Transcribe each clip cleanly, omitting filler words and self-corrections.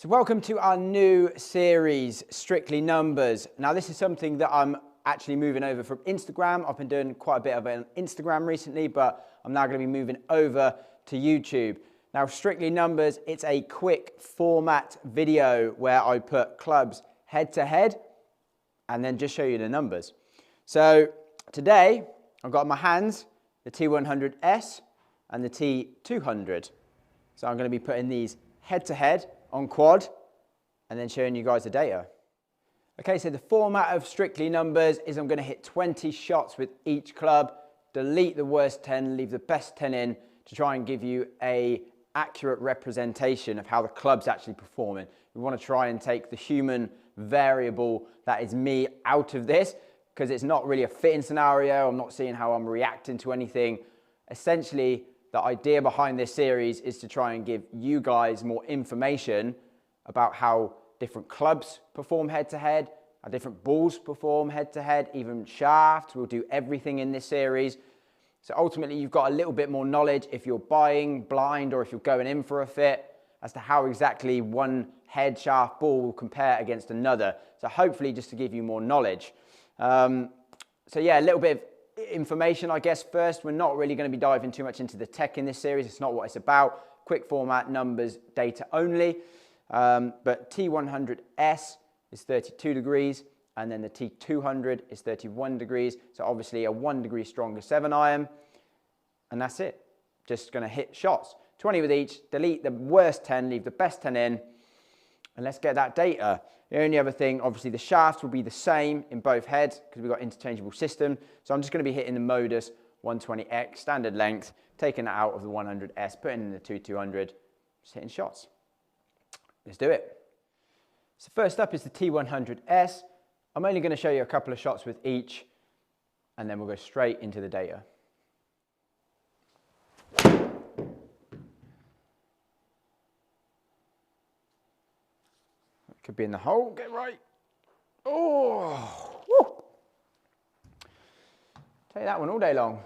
So welcome to our new series, Strictly Numbers. Now this is something that I'm actually moving over from Instagram. I've been doing quite a bit of it on Instagram recently, but I'm now going to be moving over to YouTube. Now Strictly Numbers, it's a quick format video where I put clubs head to head and then just show you the numbers. So today I've got in my hands the T100-S and the T200. So I'm going to be putting these head to head on quad and then showing you guys the data. Okay, so the format of Strictly Numbers is I'm going to hit 20 shots with each club, delete the worst 10, leave the best 10 in to try and give you a accurate representation of how the club's actually performing. We want to try and take the human variable that is me out of this because it's not really a fitting scenario. I'm not seeing how I'm reacting to anything. Essentially, the idea behind this series is to try and give you guys more information about how different clubs perform head to head, how different balls perform head to head, even shafts. We'll do everything in this series. So ultimately you've got a little bit more knowledge if you're buying blind or if you're going in for a fit as to how exactly one head shaft ball will compare against another. So hopefully just to give you more knowledge. So yeah, a little bit of information, I guess. First, we're not really going to be diving too much into the tech in this series. It's not what it's about. Quick format, numbers, data only. But T100-S is 32 degrees and then the T200 is 31 degrees. So obviously a 1 degree stronger 7-iron. And that's it. Just going to hit shots. 20 with each, delete the worst 10, leave the best 10 in. And let's get that data. The only other thing, obviously the shafts will be the same in both heads because we've got interchangeable system. So I'm just going to be hitting the Modus 120X standard length, taking that out of the 100S, putting in the 200, just hitting shots. Let's do it. So first up is the T100S. I'm only going to show you a couple of shots with each and then we'll go straight into the data. Could be in the hole, get right. Oh, woo. Take that one all day long.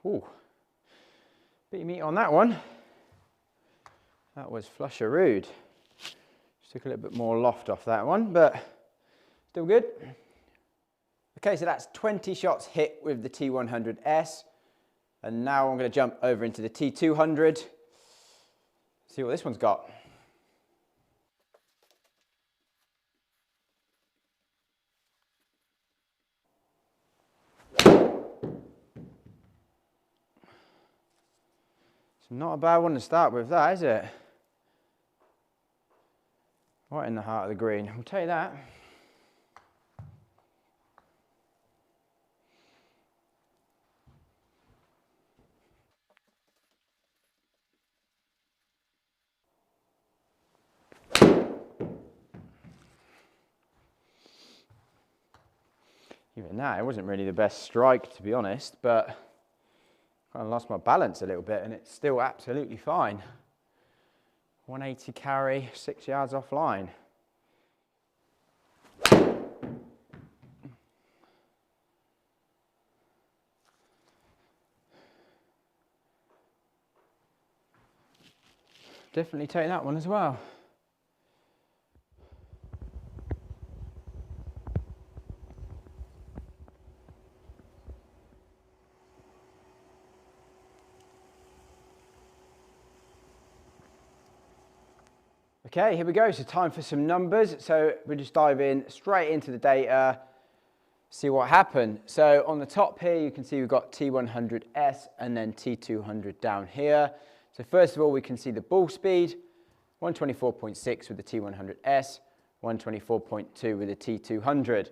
Ooh, bit of meat on that one. That was flusheroo. Just took a little bit more loft off that one, but still good. Okay, so that's 20 shots hit with the T100-S. And now I'm going to jump over into the T200. See what this one's got. It's not a bad one to start with, that, is it? Right in the heart of the green, I'll tell you that. Even that, it wasn't really the best strike, to be honest, but kind of lost my balance a little bit and it's still absolutely fine. 180 carry, 6 yards offline. Definitely take that one as well. Okay, here we go. So time for some numbers. So we'll just dive in straight into the data, see what happened. So on the top here, you can see we've got T100-S and then T200 down here. So first of all, we can see the ball speed, 124.6 with the T100-S, 124.2 with the T200.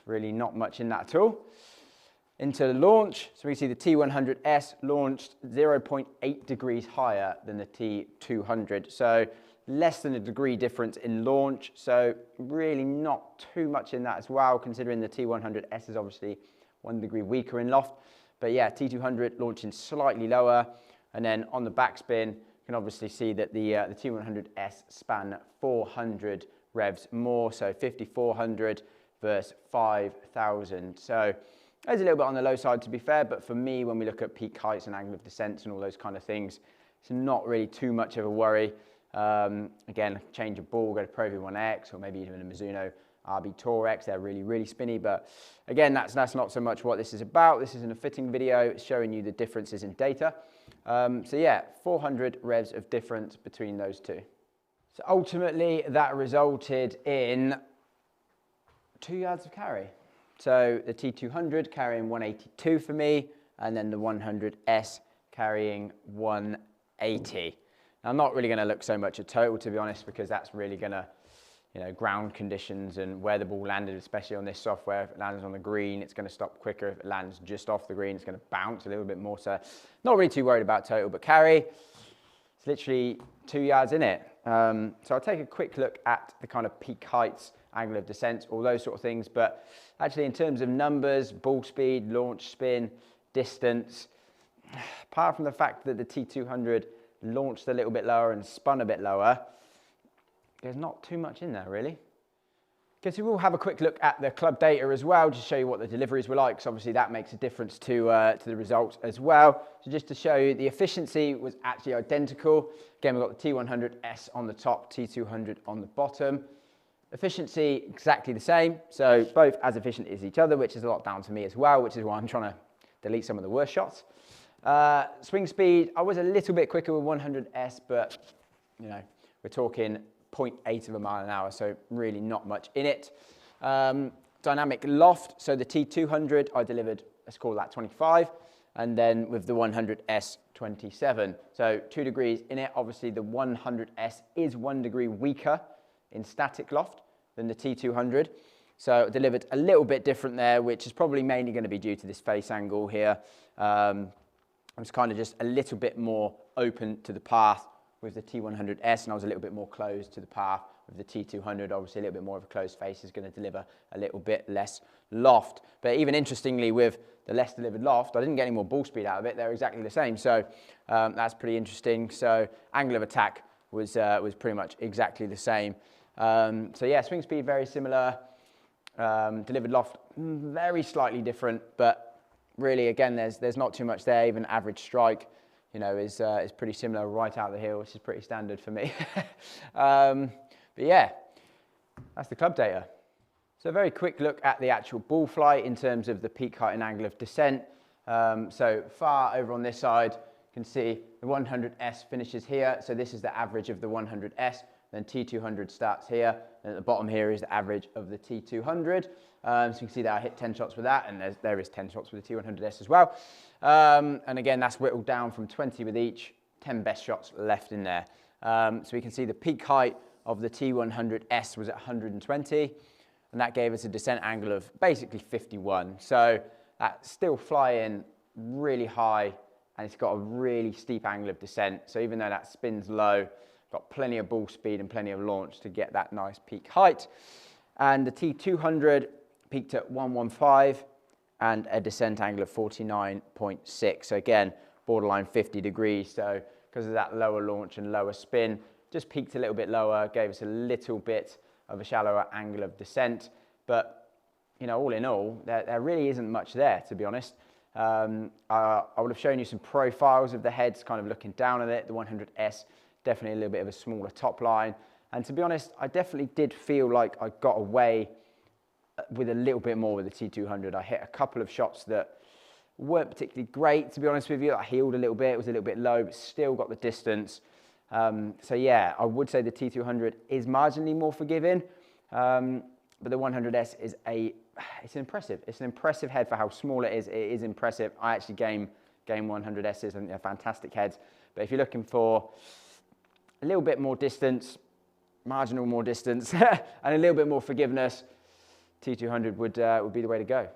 Really not much in that at all. Into the launch, so we see the T100-S launched 0.8 degrees higher than the T200. So less than a degree difference in launch. So really not too much in that as well, considering the T100-S is obviously 1 degree weaker in loft. But yeah, T200 launching slightly lower. And then on the backspin, can obviously see that the T100-S span 400 revs more, so 5400 versus 5000. So there's a little bit on the low side, to be fair, but for me, when we look at peak heights and angle of descent and all those kind of things, it's not really too much of a worry. Again, change of ball, go to Pro V1X or maybe even a Mizuno RB Tour X. They're really, really spinny, but again, that's not so much what this is about. This isn't a fitting video. It's showing you the differences in data. So yeah, 400 revs of difference between those two. So ultimately, that resulted in 2 yards of carry. So the T200 carrying 182 for me, and then the 100S carrying 180. Now, I'm not really going to look so much at total, to be honest, because that's really going to, ground conditions and where the ball landed, especially on this software. If it lands on the green, it's going to stop quicker. If it lands just off the green, it's going to bounce a little bit more. So not really too worried about total, but carry, it's literally 2 yards in it. So I'll take a quick look at the kind of peak heights, angle of descent, all those sort of things. But actually, in terms of numbers, ball speed, launch, spin, distance, apart from the fact that the T200 launched a little bit lower and spun a bit lower, there's not too much in there, really. Okay, so we'll have a quick look at the club data as well, just to show you what the deliveries were like, because obviously that makes a difference to the results as well. So just to show you, the efficiency was actually identical. Again, we've got the T100-S on the top, T200 on the bottom. Efficiency, exactly the same, so both as efficient as each other, which is a lot down to me as well, which is why I'm trying to delete some of the worst shots. Swing speed, I was a little bit quicker with 100S, but we're talking 0.8 of a mile an hour, so really not much in it. Dynamic loft, so the T200 I delivered, let's call that 25, and then with the 100S 27. So 2 degrees in it. Obviously the 100S is 1 degree weaker in static loft than the T200. So it delivered a little bit different there, which is probably mainly going to be due to this face angle here. I was kind of just a little bit more open to the path with the T100S, and I was a little bit more closed to the path with the T200. Obviously a little bit more of a closed face is going to deliver a little bit less loft. But even interestingly, with the less delivered loft, I didn't get any more ball speed out of it. They're exactly the same. So that's pretty interesting. So angle of attack was pretty much exactly the same. So yeah, swing speed very similar. Delivered loft very slightly different, but really again there's not too much there. Even average strike is pretty similar right out of the hill, which is pretty standard for me. But yeah, that's the club data. So a very quick look at the actual ball flight in terms of the peak height and angle of descent. So far over on this side, you can see the 100S finishes here. So this is the average of the 100S. Then T200 starts here, and at the bottom here is the average of the T200. So you can see that I hit 10 shots with that, and there is 10 shots with the T100S as well. And again, that's whittled down from 20 with each, 10 best shots left in there. So we can see the peak height of the T100S was at 120, and that gave us a descent angle of basically 51. So that's still flying really high, and it's got a really steep angle of descent. So even though that spins low, got plenty of ball speed and plenty of launch to get that nice peak height. And the T200 peaked at 115 and a descent angle of 49.6. So again, borderline 50 degrees. So because of that lower launch and lower spin, just peaked a little bit lower, gave us a little bit of a shallower angle of descent. But all in all, there really isn't much there, to be honest. I would have shown you some profiles of the heads kind of looking down at it. The 100S, definitely a little bit of a smaller top line. And to be honest, I definitely did feel like I got away with a little bit more with the T200. I hit a couple of shots that weren't particularly great, to be honest with you. I heeled a little bit, it was a little bit low, but still got the distance. So yeah, I would say the T200 is marginally more forgiving, but the 100S is it's an impressive head for how small it is. It is impressive. I actually game 100Ss, I think they're fantastic heads. But if you're looking for a little bit more distance, marginal more distance, and a little bit more forgiveness, T200 would be the way to go.